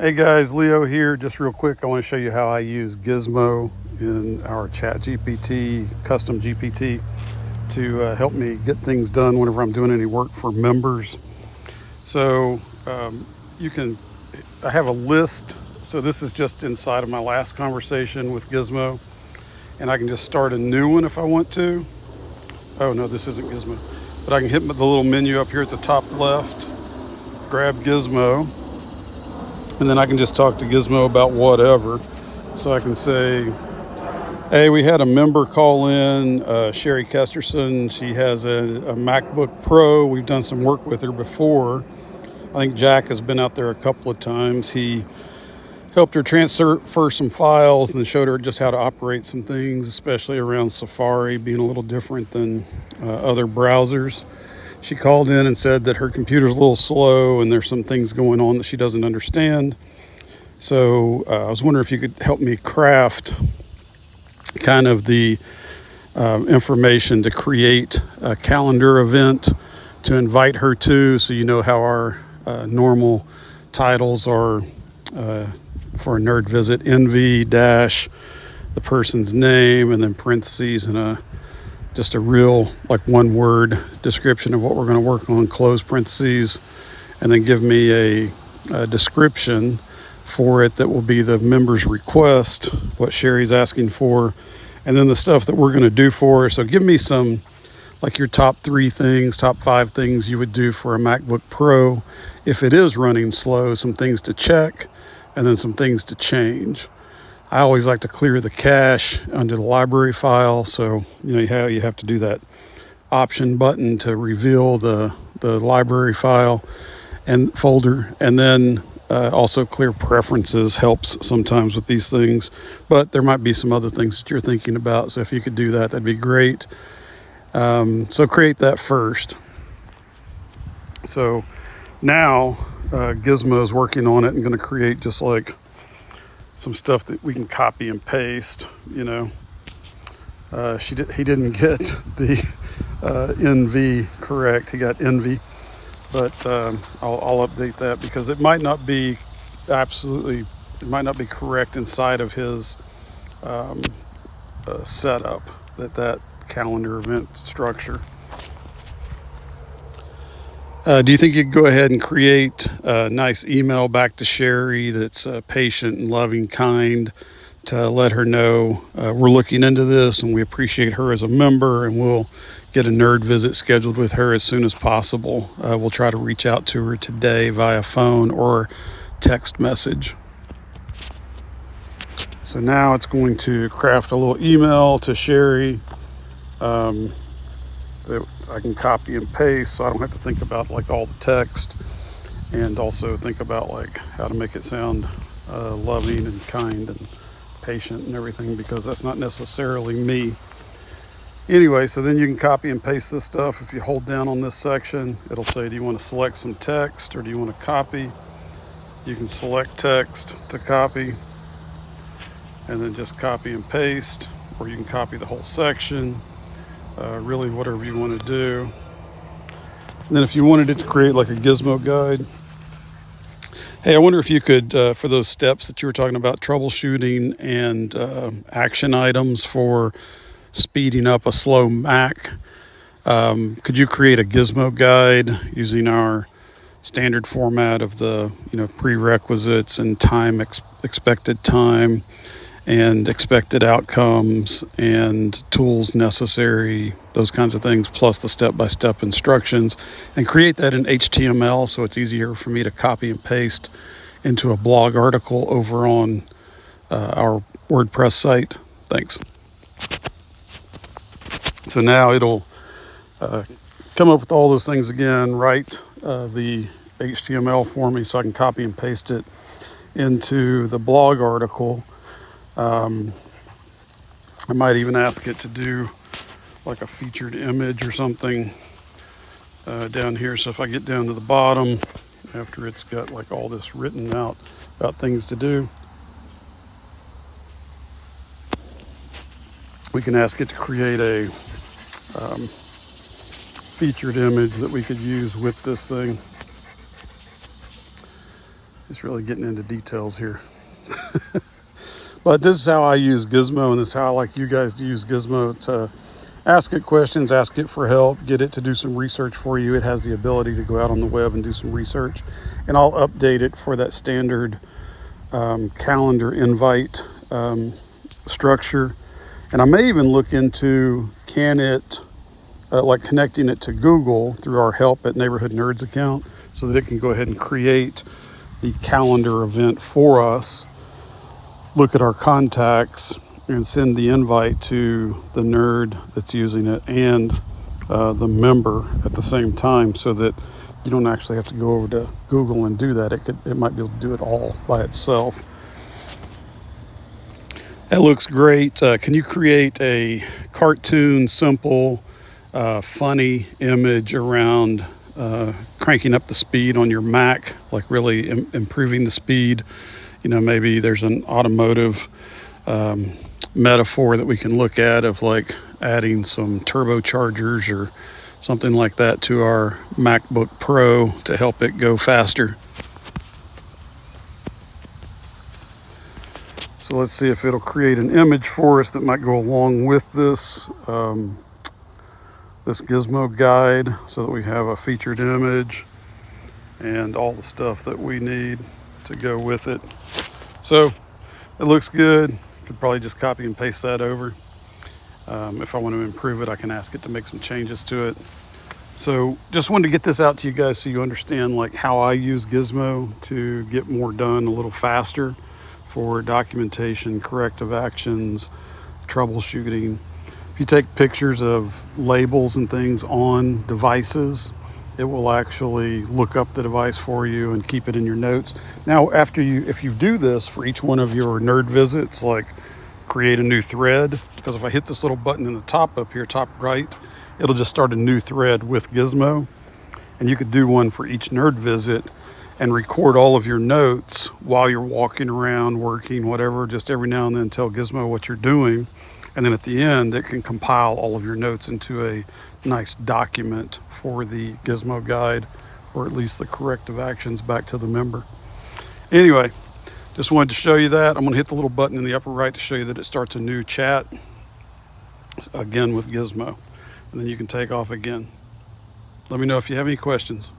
Hey guys, Leo here. Just real quick, I want to show you how I use Gizmo in our ChatGPT, custom GPT, to help me get things done whenever I'm doing any work for members. So I have a list. So this is just inside of my last conversation with Gizmo, and I can just start a new one if I want to. Oh no, this isn't Gizmo, but I can hit the little menu up here at the top left, grab Gizmo, and then I can just talk to Gizmo about whatever. So I can say, hey, we had a member call in, Sherry Kesterson. She has a MacBook Pro. We've done some work with her before. I think Jack has been out there a couple of times. He helped her transfer some files and then showed her just how to operate some things, especially around Safari being a little different than other browsers. She called in and said that her computer's a little slow and there's some things going on that she doesn't understand. So I was wondering if you could help me craft kind of the information to create a calendar event to invite her to, so you know how our normal titles are for a nerd visit: NV dash the person's name and then parentheses and just a real like one word description of what we're going to work on, close parentheses, and then give me a description for it that will be the member's request, what Sherry's asking for, and then the stuff that we're going to do for her. So give me some, like your top 3 things, top 5 things you would do for a MacBook Pro if it is running slow, some things to check, and then some things to change. I always like to clear the cache under the library file, so you have to do that option button to reveal the library file and folder, and then also clear preferences helps sometimes with these things, but there might be some other things that you're thinking about, so if you could do that, that'd be great. So create that first. So now Gizmo is working on it and going to create just like some stuff that we can copy and paste. He didn't get the NV correct. He got envy, but I'll update that because it might not be correct inside of his setup, that calendar event structure. Do you think you could go ahead and create a nice email back to Sherry that's patient and loving, kind, to let her know we're looking into this and we appreciate her as a member, and we'll get a nerd visit scheduled with her as soon as possible. We'll try to reach out to her today via phone or text message. So now it's going to craft a little email to Sherry that I can copy and paste, so I don't have to think about like all the text, and also think about like how to make it sound loving and kind and patient and everything, because that's not necessarily me. Anyway, so then you can copy and paste this stuff. If you hold down on this section, it'll say, do you want to select some text or do you want to copy? You can select text to copy and then just copy and paste, or you can copy the whole section. Really whatever you want to do. And then if you wanted it to create like a Gizmo guide, hey, I wonder if you could, for those steps that you were talking about, troubleshooting and action items for speeding up a slow Mac, could you create a Gizmo guide using our standard format of the prerequisites and time, expected time, and expected outcomes and tools necessary, those kinds of things, plus the step-by-step instructions, and create that in HTML so it's easier for me to copy and paste into a blog article over on our WordPress site. Thanks. So now it'll come up with all those things again, write the HTML for me so I can copy and paste it into the blog article. I might even ask it to do like a featured image or something down here. So if I get down to the bottom, after it's got like all this written out about things to do, we can ask it to create a featured image that we could use with this thing. It's really getting into details here. But this is how I use Gizmo, and this is how I like you guys to use Gizmo, to ask it questions, ask it for help, get it to do some research for you. It has the ability to go out on the web and do some research, and I'll update it for that standard calendar invite structure. And I may even look into, can it, like connecting it to Google through our help at Neighborhood Nerds account, so that it can go ahead and create the calendar event for us, look at our contacts, and send the invite to the nerd that's using it and the member at the same time, so that you don't actually have to go over to Google and do that. It might be able to do it all by itself. That looks great. Can you create a cartoon, simple, funny image around cranking up the speed on your Mac, like really improving the speed? You know, maybe there's an automotive metaphor that we can look at, of like adding some turbochargers or something like that to our MacBook Pro to help it go faster. So let's see if it'll create an image for us that might go along with this this Gizmo guide, so that we have a featured image and all the stuff that we need to go with it. So it looks good. Could probably just copy and paste that over. If I want to improve it, I can ask it to make some changes to it. So just wanted to get this out to you guys so you understand like how I use Gizmo to get more done a little faster for documentation, corrective actions, troubleshooting. If you take pictures of labels and things on devices, it will actually look up the device for you and keep it in your notes. Now, if you do this for each one of your nerd visits, like create a new thread, because if I hit this little button in the top up here, top right, it'll just start a new thread with Gizmo. And you could do one for each nerd visit and record all of your notes while you're walking around, working, whatever. Just every now and then tell Gizmo what you're doing. And then at the end, it can compile all of your notes into a nice document for the Gizmo guide, or at least the corrective actions back to the member. Anyway, just wanted to show you that. I'm going to hit the little button in the upper right to show you that it starts a new chat, again with Gizmo. And then you can take off again. Let me know if you have any questions.